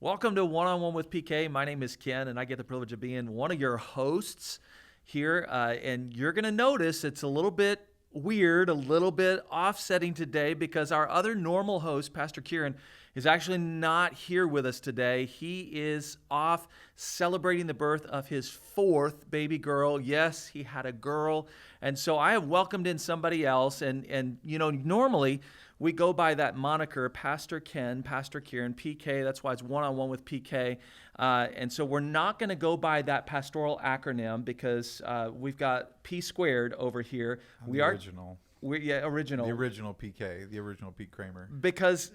Welcome to One on One with PK. My name is Ken, and I get the privilege of being one of your hosts here. And you're going to notice it's a little bit weird, a little bit offsetting today because our other normal host, Pastor Kieran, is actually not here with us today. He is off celebrating the birth of his fourth baby girl. Yes, he had a girl. And so I have welcomed in somebody else. And normally we go by that moniker, Pastor Ken, Pastor Kieran, PK. That's why it's one-on-one with PK. And so we're not going to go by that pastoral acronym because we've got P squared over here. Original. Original. The original PK, the original Pete Kramer. Because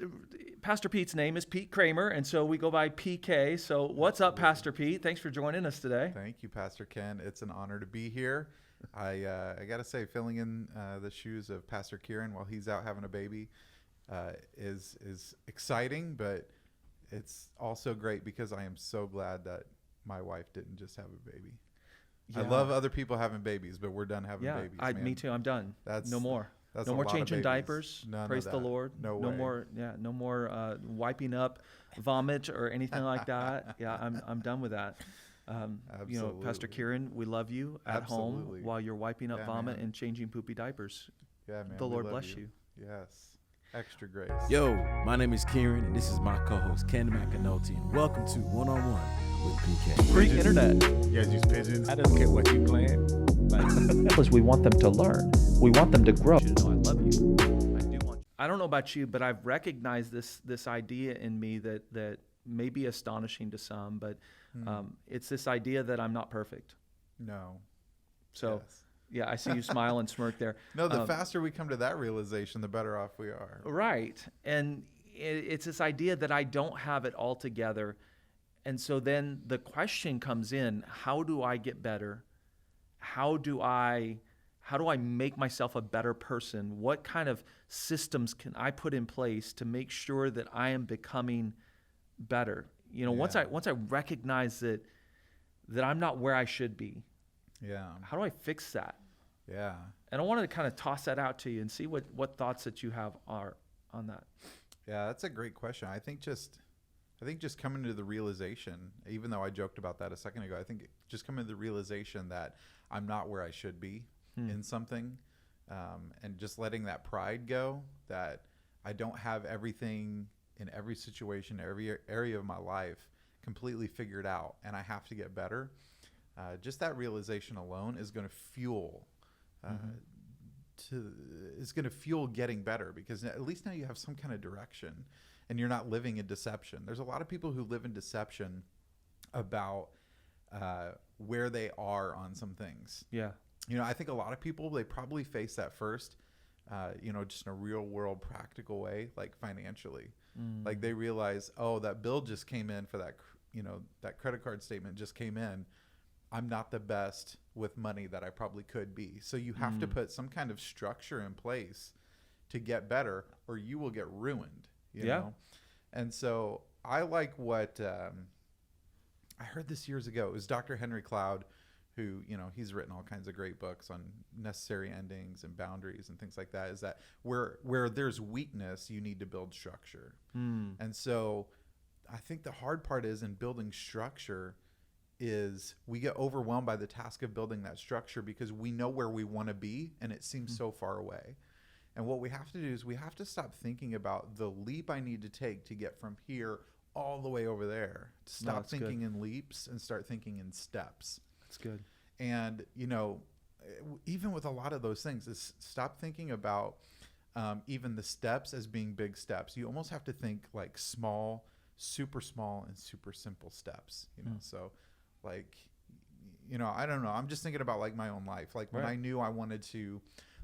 Pastor Pete's name is Pete Kramer, and so we go by PK. So what's up, Pastor Pete? Thanks for joining us today. Thank you, Pastor Ken. It's an honor to be here. I got to say, filling in the shoes of Pastor Kieran while he's out having a baby is exciting, but it's also great because I am so glad that my wife didn't just have a baby. Yeah. I love other people having babies, but we're done having babies. Man. Me too. I'm done. No more. That's no more changing diapers. None Praise the Lord. No more. No more wiping up vomit or anything like that. Yeah, I'm done with that. Pastor Kieran, we love you at home while you're wiping up vomit and changing poopy diapers. Yeah, man. The Lord bless you. Yes. Extra grace. Yo, my name is Kieran, and this is my co-host, Ken McAnulty, and welcome to One-on-One with PK. Free internet. You guys use pigeons? I don't care what you plan. Because we want them to learn. We want them to grow. I love you. I don't know about you, but I've recognized this idea in me that may be astonishing to some, but it's this idea that I'm not perfect. No. So... Yes. Yeah, I see you smile and smirk there. No, the faster we come to that realization, the better off we are. Right. And it's this idea that I don't have it all together. And so then the question comes in, how do I get better? How do I make myself a better person? What kind of systems can I put in place to make sure that I am becoming better? Once I recognize that I'm not where I should be. Yeah. How do I fix that? Yeah. And I wanted to kind of toss that out to you and see what thoughts that you have are on that. Yeah, that's a great question. I think just coming to the realization, even though I joked about that a second ago, I think just coming to the realization that I'm not where I should be in something, and just letting that pride go, that I don't have everything in every situation, every area of my life completely figured out, and I have to get better. Just that realization alone is going to fuel getting better, because at least now you have some kind of direction and you're not living in deception. There's a lot of people who live in deception about where they are on some things. Yeah. I think a lot of people, they probably face that first, just in a real world practical way, like financially. Like they realize, oh, that bill just came in for that, that credit card statement just came in. I'm not the best with money that I probably could be. So you have to put some kind of structure in place to get better, or you will get ruined, you know? And so I like what I heard this years ago. It was Dr. Henry Cloud, who, he's written all kinds of great books on necessary endings and boundaries and things like that, is that where there's weakness, you need to build structure. And so I think the hard part is in building structure is we get overwhelmed by the task of building that structure because we know where we want to be and it seems so far away. And what we have to do is we have to stop thinking about the leap I need to take to get from here all the way over there. Stop thinking in leaps and start thinking in steps. That's good. And, even with a lot of those things, is stop thinking about even the steps as being big steps. You almost have to think like small, super small, and super simple steps, so like, I don't know. I'm just thinking about like my own life. Like when I knew I wanted to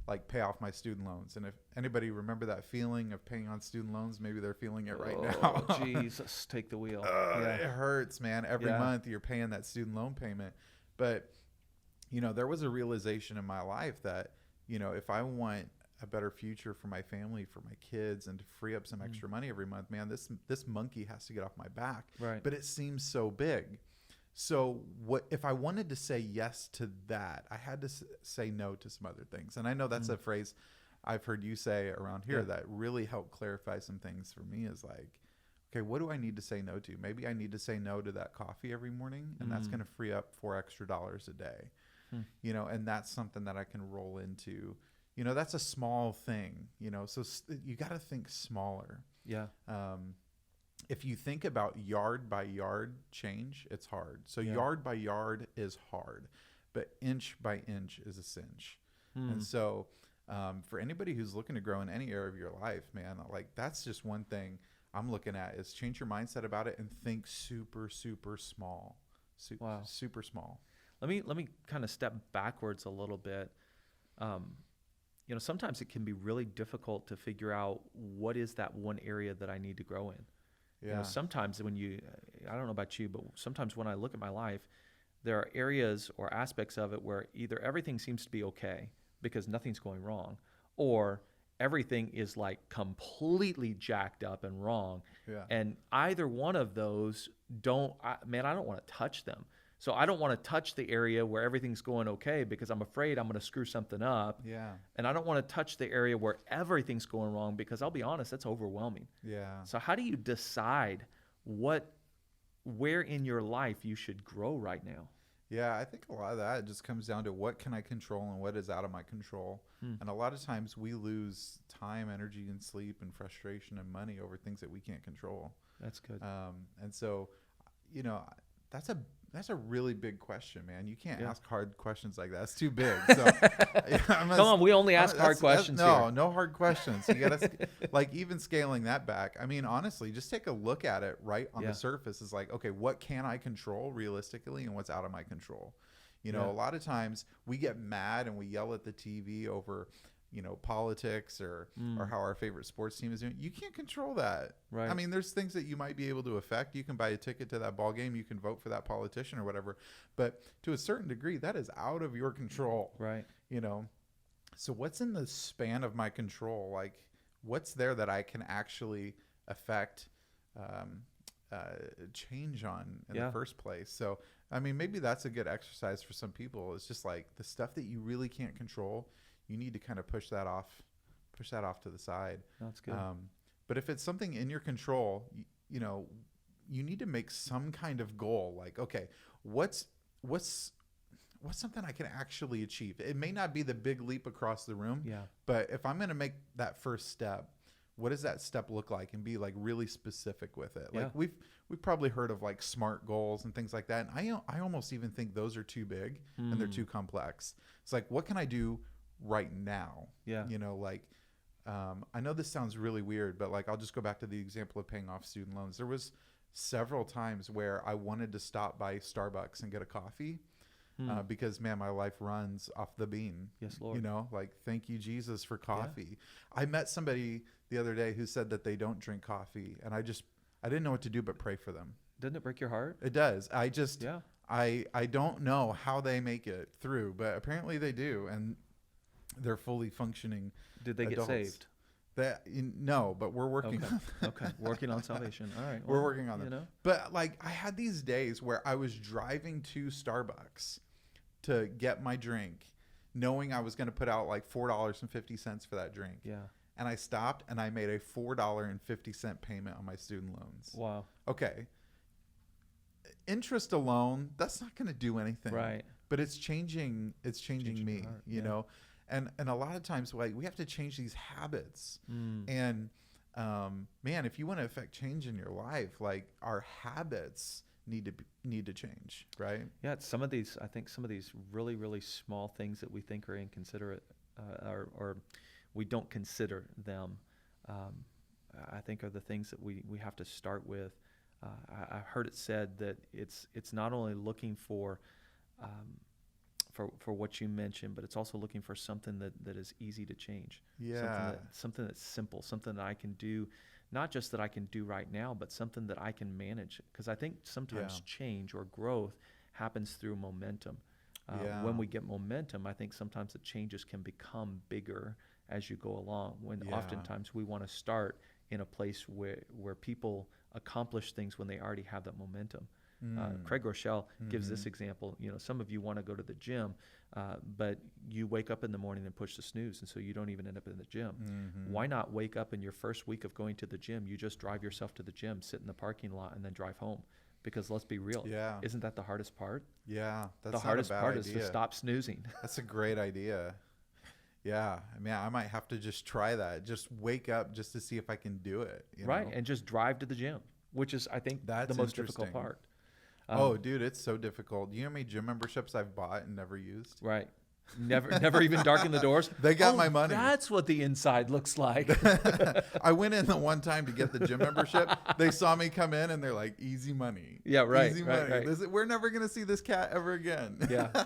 like pay off my student loans. And if anybody remember that feeling of paying on student loans, maybe they're feeling it right now. Oh, Jesus, take the wheel. It hurts, man. Every month you're paying that student loan payment. But, there was a realization in my life that, if I want a better future for my family, for my kids, and to free up some extra money every month, man, this monkey has to get off my back. Right. But it seems so big. So what if I wanted to say yes to that, I had to say no to some other things. And I know that's a phrase I've heard you say around here that really helped clarify some things for me, is like, okay, what do I need to say no to? Maybe I need to say no to that coffee every morning, and that's going to free up $4 extra a day. You know, and that's something that I can roll into. You know, that's a small thing, you know, so you got to think smaller. Yeah. If you think about yard by yard change, it's hard. So yard by yard is hard, but inch by inch is a cinch. And so for anybody who's looking to grow in any area of your life, man, like that's just one thing I'm looking at is change your mindset about it and think super, super small. Super small. Let me kind of step backwards a little bit. You know, sometimes it can be really difficult to figure out what is that one area that I need to grow in. Yeah. You know, sometimes when I don't know about you, but sometimes when I look at my life, there are areas or aspects of it where either everything seems to be okay because nothing's going wrong, or everything is like completely jacked up and wrong. Yeah. And either one of those I don't want to touch them. So I don't want to touch the area where everything's going okay because I'm afraid I'm going to screw something up. Yeah. And I don't want to touch the area where everything's going wrong because I'll be honest, that's overwhelming. Yeah. So how do you decide where in your life you should grow right now? Yeah, I think a lot of that just comes down to what can I control and what is out of my control. And a lot of times we lose time, energy, and sleep and frustration and money over things that we can't control. That's good. And so, you know, that's a really big question, man. You can't ask hard questions like that. It's too big. So, Come on, we only ask hard questions here. No hard questions. You gotta like even scaling that back. I mean, honestly, just take a look at it right on the surface. Is like, okay, what can I control realistically, and what's out of my control? You know, a lot of times we get mad and we yell at the TV over, you know, politics or how our favorite sports team is doing. You can't control that. Right. I mean, there's things that you might be able to affect. You can buy a ticket to that ball game. You can vote for that politician or whatever. But to a certain degree, that is out of your control. Right. You know, so what's in the span of my control? Like, what's there that I can actually affect change on in the first place? So, I mean, maybe that's a good exercise for some people. It's just like the stuff that you really can't control. You need to kind of push that off to the side. That's good. But if it's something in your control, you know, you need to make some kind of goal. Like, okay, what's something I can actually achieve? It may not be the big leap across the room, but if I'm going to make that first step, what does that step look like? And be like really specific with it. Like we've probably heard of like SMART goals and things like that. And I almost even think those are too big and they're too complex. It's like, what can I do right now? You know, like I know this sounds really weird, but like I'll just go back to the example of paying off student loans. There was several times where I wanted to stop by Starbucks and get a coffee because, man, my life runs off the bean. Yes, Lord. You know, like, thank you, Jesus, for coffee. I met somebody the other day who said that they don't drink coffee, and I didn't know what to do but pray for them. Doesn't it break your heart? It does. I don't know how they make it through, but apparently they do, and they're fully functioning. Did they adults. get saved? No, but we're working on Okay, working on salvation. All right. We're working on them. You know? But like I had these days where I was driving to Starbucks to get my drink, knowing I was going to put out like $4.50 for that drink. Yeah. And I stopped and I made a $4.50 payment on my student loans. Wow. Okay. Interest alone, that's not going to do anything. Right. But it's changing me, heart, you know. And a lot of times, like, we have to change these habits. And man, if you want to affect change in your life, like, our habits need to change, right? Yeah, some of these really, really small things that we think are inconsiderate, or we don't consider them, I think are the things that we have to start with. I heard it said that it's not only looking for what you mentioned, but it's also looking for something that is easy to change. Yeah. Something that's simple, something that I can do, not just that I can do right now, but something that I can manage. Because I think sometimes change or growth happens through momentum. When we get momentum, I think sometimes the changes can become bigger as you go along. When oftentimes we want to start in a place where people accomplish things when they already have that momentum. Craig Rochelle gives this example. You know, some of you want to go to the gym, but you wake up in the morning and push the snooze, and so you don't even end up in the gym. Why not wake up in your first week of going to the gym? You just drive yourself to the gym, sit in the parking lot, and then drive home. Because let's be real, isn't that the hardest part? Yeah, that's the hardest part is to stop snoozing. That's a great idea. Yeah, I mean, I might have to just try that. Just wake up just to see if I can do it. You know? And just drive to the gym, which is, I think, That's the most difficult part. Oh, dude, it's so difficult. You know how many gym memberships I've bought and never used? Right. Never even darken the doors. They got my money. That's what the inside looks like. I went in the one time to get the gym membership. They saw me come in and they're like, easy money. Yeah, right. Easy right, money. right. We're never going to see this cat ever again. Yeah.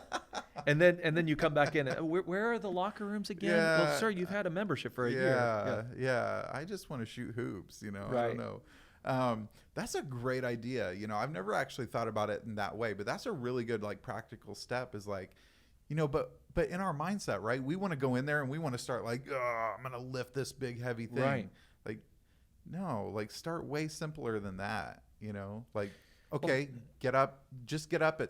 And then you come back in. Where are the locker rooms again? Yeah. Well, sir, you've had a membership for a year. Yeah. I just want to shoot hoops, you know. Right. I don't know. That's a great idea. You know, I've never actually thought about it in that way, but that's a really good like practical step is like, you know, but in our mindset, right? We want to go in there and we want to start like, oh, I'm going to lift this big heavy thing. Right. Like, no, like start way simpler than that, you know? Like, okay, just get up at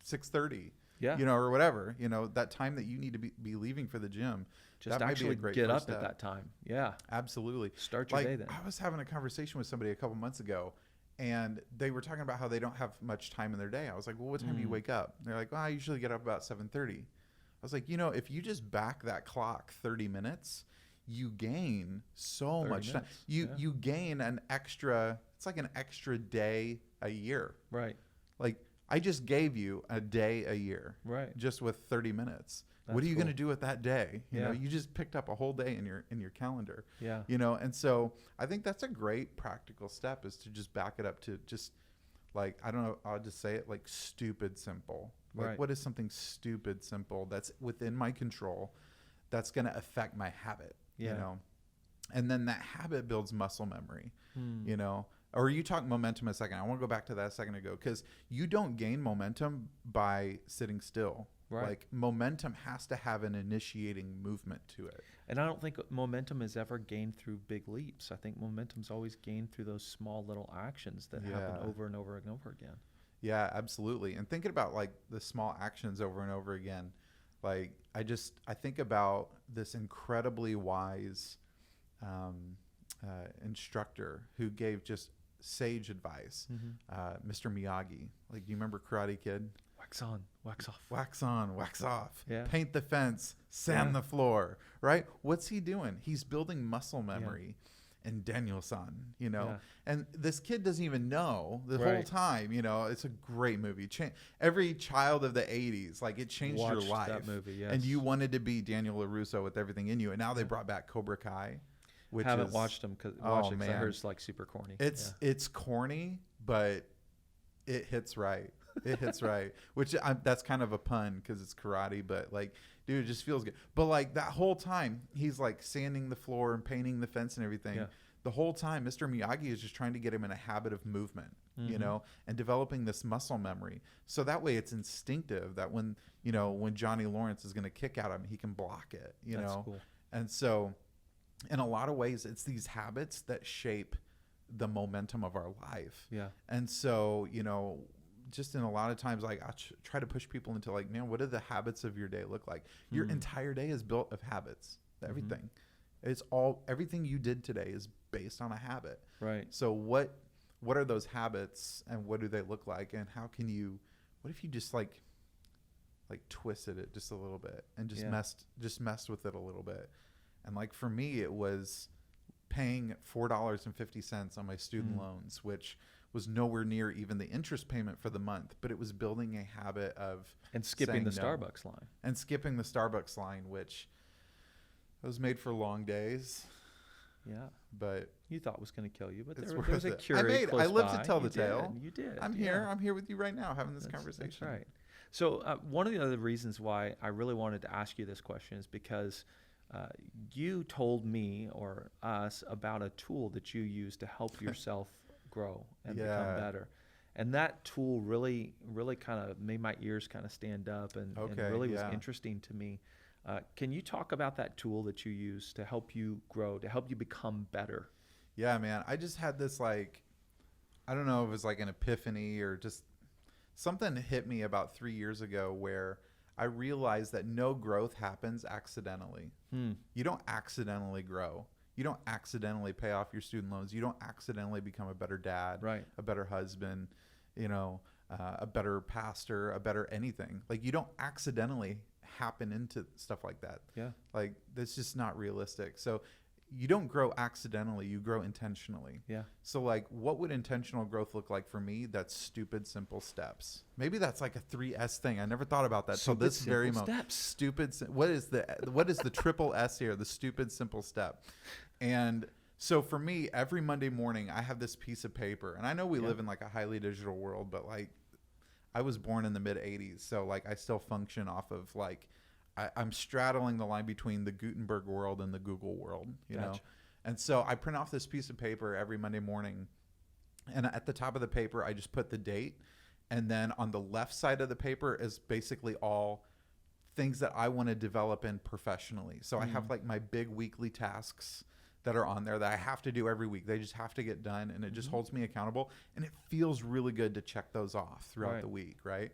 6:30. Yeah. You know, or whatever, you know, that time that you need to be leaving for the gym. Just that actually might be a great get first up step. at that time. Yeah. Absolutely. Start your like, day then. I was having a conversation with somebody a couple months ago, and they were talking about how they don't have much time in their day. I was like, well, what time do you wake up? And they're like, well, I usually get up about 7:30. I was like, you know, if you just back that clock 30 minutes, you gain so much time. You gain an extra, it's like an extra day a year. Right. Like I just gave you a day a year. Right. Just with 30 minutes. That's what are you cool. going to do with that day? You Yeah. know, you just picked up a whole day in your calendar. Yeah. You know, and so I think that's a great practical step is to just back it up to just like, I don't know, I'll just say it like stupid simple. Like Right. what is something stupid simple that's within my control that's going to affect my habit, Yeah. you know? And then that habit builds muscle memory, you know? Or you talk momentum a second. I want to go back to that a second ago because you don't gain momentum by sitting still. Right. Like momentum has to have an initiating movement to it. And I don't think momentum is ever gained through big leaps. I think momentum's always gained through those small little actions that happen over and over and over again. Yeah, absolutely. And thinking about like the small actions over and over again, like I think about this incredibly wise instructor who gave just sage advice, Mr. Miyagi. Like, do you remember Karate Kid? Wax on, wax off. Wax on, wax off. Yeah. Paint the fence, sand the floor, right? What's he doing? He's building muscle memory and Daniel-san, you know? Yeah. And this kid doesn't even know the Right. whole time, you know? It's a great movie. Every child of the 80s, like it changed your Watched life. that movie, yes. And you wanted to be Daniel LaRusso with everything in you. And now they brought back Cobra Kai, which Haven't is, watched them because oh, I man. heard it's like super corny. It's corny, but it hits right. It hits right, which that's kind of a pun because it's karate, but like, dude, it just feels good. But like that whole time, he's like sanding the floor and painting the fence and everything. Yeah. The whole time, Mr. Miyagi is just trying to get him in a habit of movement, you know, and developing this muscle memory. So that way it's instinctive that when Johnny Lawrence is going to kick at him, he can block it, you That's know? cool. And so in a lot of ways, it's these habits that shape the momentum of our life. Yeah. And so, you know, just in a lot of times, like I try to push people into like, man, what do the habits of your day look like? Your entire day is built of habits. Everything. It's everything you did today is based on a habit. Right. So what are those habits and what do they look like? And how can you, what if you just like twisted it just a little bit and just messed with it a little bit? And like for me, it was paying $4.50 on my student loans, which was nowhere near even the interest payment for the month, but it was building a habit of And skipping the saying no. Starbucks line. And skipping the Starbucks line, which was made for long days, Yeah. but You thought was going to kill you, but it's there worth was a it. Keurig close I lived by. to tell the You did, tale. You did. I'm here. I'm here with you right now having this conversation. That's right. So one of the other reasons why I really wanted to ask you this question is because you told me or us about a tool that you use to help yourself grow and become better. And that tool really kind of made my ears kind of stand up and really was interesting to me. Can you talk about that tool that you use to help you grow, to help you become better? Yeah, man. I just had this like, I don't know if it was like an epiphany or just something hit me about 3 years ago where I realized that no growth happens accidentally. You don't accidentally grow. You don't accidentally pay off your student loans. You don't accidentally become a better dad, Right. a better husband, a better pastor, a better anything. Like, you don't accidentally happen into stuff like that. Yeah. Like, that's just not realistic. So you don't grow accidentally, you grow intentionally. Yeah. So, like, what would intentional growth look like for me? That's stupid, simple steps. Maybe that's like a 3S thing. I never thought about that till Stupid, this very simple moment. steps. Stupid. What is the triple S here? The stupid, simple step. And so for me, every Monday morning, I have this piece of paper, and I know we live in like a highly digital world, but like, I was born in the mid 80s. So like, I still function off of like, I'm straddling the line between the Gutenberg world and the Google world, you know? Gotcha. And so I print off this piece of paper every Monday morning. And at the top of the paper, I just put the date. And then on the left side of the paper is basically all things that I want to develop in professionally. So I have like my big weekly tasks that are on there that I have to do every week. They just have to get done. And it just holds me accountable. And it feels really good to check those off throughout Right. the week, right?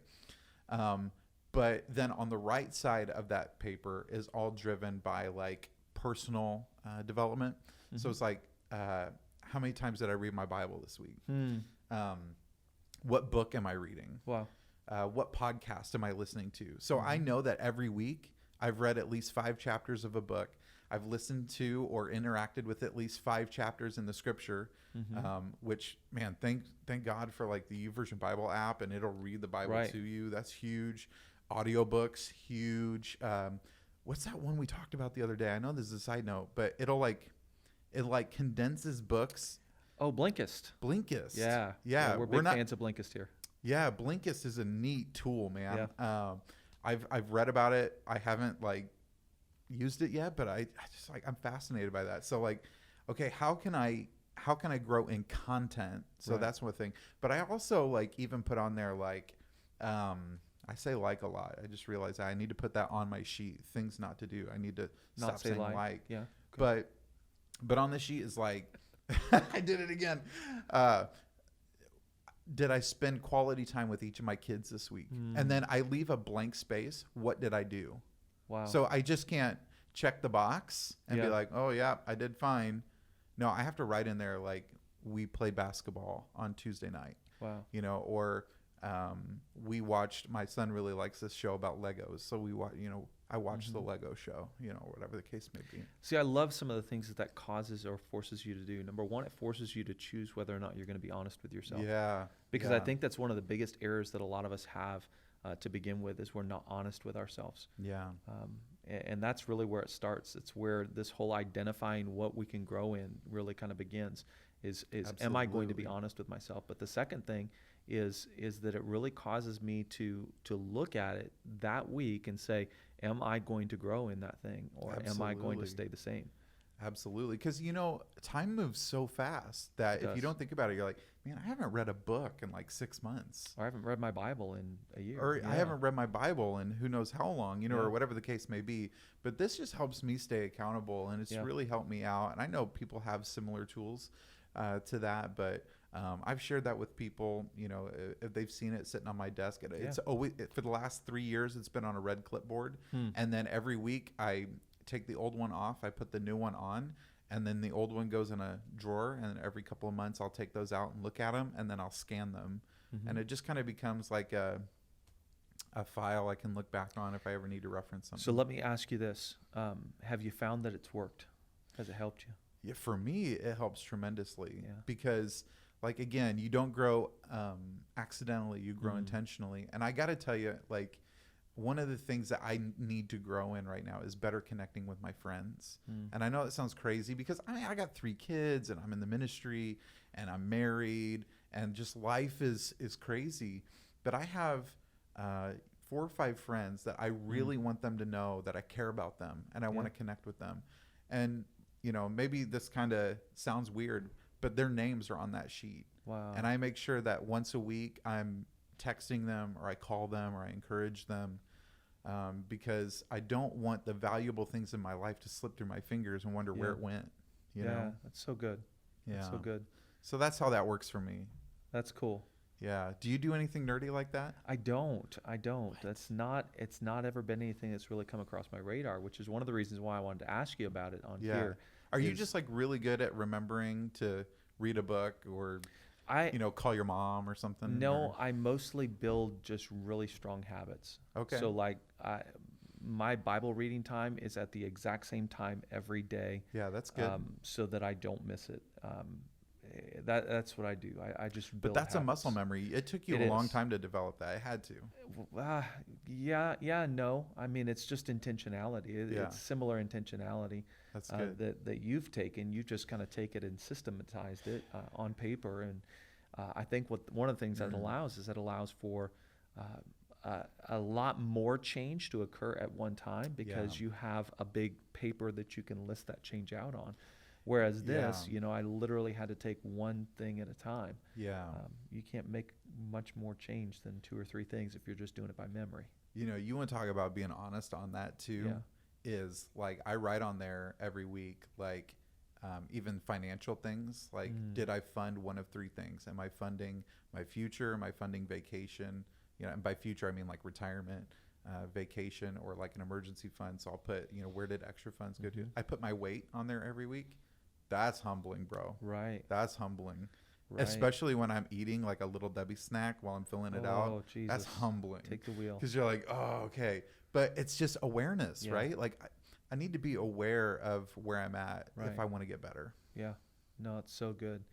But then on the right side of that paper is all driven by like personal development. So it's like, how many times did I read my Bible this week? What book am I reading? Wow. What podcast am I listening to? So I know that every week I've read at least 5 chapters of a book. I've listened to or interacted with at least 5 chapters in the scripture, which, man, thank God for like the YouVersion Bible app, and it'll read the Bible Right. to you. That's huge. Audiobooks, huge. What's that one we talked about the other day? I know this is a side note, but it condenses books. Oh, Blinkist. Blinkist. Yeah. We're big fans of Blinkist here. Yeah, Blinkist is a neat tool, man. I've read about it. I haven't like used it yet, but I just like, I'm fascinated by that. So like, okay, how can I grow in content? So Right. that's one thing. But I also like even put on there like, I say like a lot. I just realized I need to put that on my sheet. Things not to do. I need to Not stop say saying like. like. Yeah. But on the sheet is like, I did it again. Did I spend quality time with each of my kids this week? And then I leave a blank space. What did I do? Wow. So I just can't check the box and be Yeah. like, oh yeah, I did fine. No, I have to write in there like, we played basketball on Tuesday night, wow. or we watched, my son really likes this show about Legos. So I watched the Lego show, whatever the case may be. See, I love some of the things that causes or forces you to do. Number one, it forces you to choose whether or not you're going to be honest with yourself. Yeah. Because yeah. I think that's one of the biggest errors that a lot of us have to begin with, is we're not honest with ourselves. Yeah. And that's really where it starts. It's where this whole identifying what we can grow in really kind of begins. Is am I going to be Absolutely. honest with myself? But the second thing is that it really causes me to look at it that week and say, am I going to grow in that thing, or am I going to Absolutely. stay the same? Absolutely. Because, time moves so fast that It if does. you don't think about it, you're like, man, I haven't read a book in like 6 months. Or I haven't read my Bible in a year. Or Yeah. I haven't read my Bible in who knows how long, Yeah. or whatever the case may be. But this just helps me stay accountable, and it's Yeah. really helped me out. And I know people have similar tools to that, but I've shared that with people, if they've seen it sitting on my desk. It's always, for the last 3 years, it's been on a red clipboard. And then every week I take the old one off, I put the new one on, and then the old one goes in a drawer. And every couple of months I'll take those out and look at them, and then I'll scan them. And it just kind of becomes like a file I can look back on if I ever need to reference something. So let me ask you this. Have you found that it's worked? Has it helped you? Yeah, for me, it helps tremendously. Yeah. Because, like, again, you don't grow accidentally, you grow intentionally. And I got to tell you, like, one of the things that I need to grow in right now is better connecting with my friends. And I know it sounds crazy because I got 3 kids, and I'm in the ministry, and I'm married, and just life is crazy. But I have 4 or 5 friends that I really want them to know that I care about them, and I want to connect with them. And maybe this kind of sounds weird, but their names are on that sheet. Wow. And I make sure that once a week I'm texting them, or I call them, or I encourage them, because I don't want the valuable things in my life to slip through my fingers and wonder where Yeah. it went. You yeah, know? that's so good. Yeah. That's so good. So that's how that works for me. That's cool. Yeah. Do you do anything nerdy like that? I don't. It's not ever been anything that's really come across my radar, which is one of the reasons why I wanted to ask you about it on Yeah. here. Are you is just like really good at remembering to read a book or, I call your mom or something? No, or- I mostly build just really strong habits. Okay. So like my Bible reading time is at the exact same time every day, Yeah, that's good. so that I don't miss it. That's what I do. I just But build that's a muscle habits. memory. It took you It a long is. time to develop that. It had to. Yeah, no. I mean, it's just intentionality. Yeah. It's similar intentionality That's good. that you've taken. You just kind of take it and systematized it on paper. And I think one of the things that it allows for a lot more change to occur at one time because Yeah. you have a big paper that you can list that change out on. Whereas this, Yeah. I literally had to take one thing at a time. Yeah. You can't make much more change than 2 or 3 things if you're just doing it by memory. You want to talk about being honest on that too. Yeah. Is like I write on there every week, like even financial things. Like, did I fund one of 3 things? Am I funding my future? Am I funding vacation? And by future I mean like retirement, vacation, or like an emergency fund. So I'll put, where did extra funds go to? I put my weight on there every week. That's humbling, bro. Right. That's humbling. Right. Especially when I'm eating like a little Debbie snack while I'm filling it out. Oh, Jesus. That's humbling. Take the wheel. Because you're like, oh, okay. But it's just awareness, Yeah. right? Like I need to be aware of where I'm at Right. if I want to get better. Yeah. No, it's so good.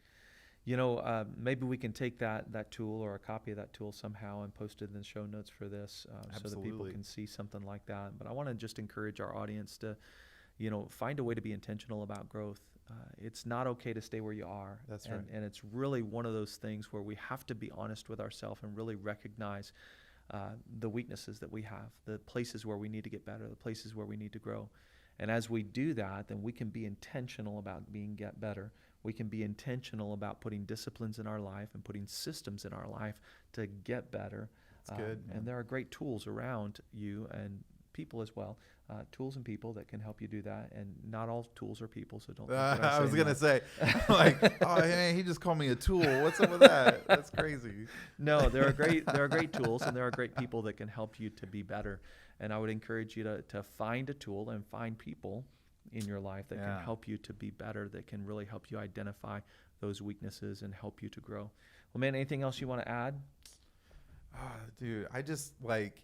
Maybe we can take that tool or a copy of that tool somehow and post it in the show notes for this so that people Absolutely. can see something like that. But I want to just encourage our audience to, find a way to be intentional about growth. It's not okay to stay where you are. That's and, right. And it's really one of those things where we have to be honest with ourselves and really recognize the weaknesses that we have, the places where we need to get better, the places where we need to grow. And as we do that, then we can be intentional about get better. We can be intentional about putting disciplines in our life and putting systems in our life to get better. That's good, man. And there are great tools around you and people as well, tools and people that can help you do that. And not all tools are people, so don't think that I was saying going to that. say, like, oh, man, he just called me a tool. What's up with that? That's crazy. No, there are great tools, and there are great people that can help you to be better. And I would encourage you to find a tool and find people in your life that Yeah. can help you to be better, that can really help you identify those weaknesses and help you to grow. Well, man, anything else you want to add? Dude, I just like,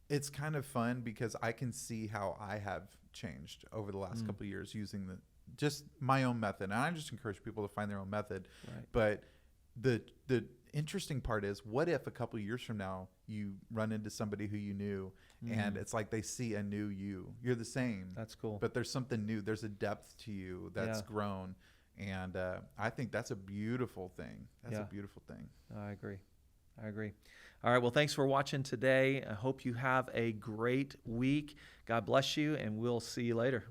it's kind of fun because I can see how I have changed over the last couple of years using just my own method. And I just encourage people to find their own method. Right. But the interesting part is, what if a couple of years from now you run into somebody who you knew and it's like they see a new you? You're the same. That's cool. But there's something new. There's a depth to you that's Yeah. grown. And I think that's a beautiful thing. That's Yeah. a beautiful thing. I agree. All right. Well, thanks for watching today. I hope you have a great week. God bless you, and we'll see you later.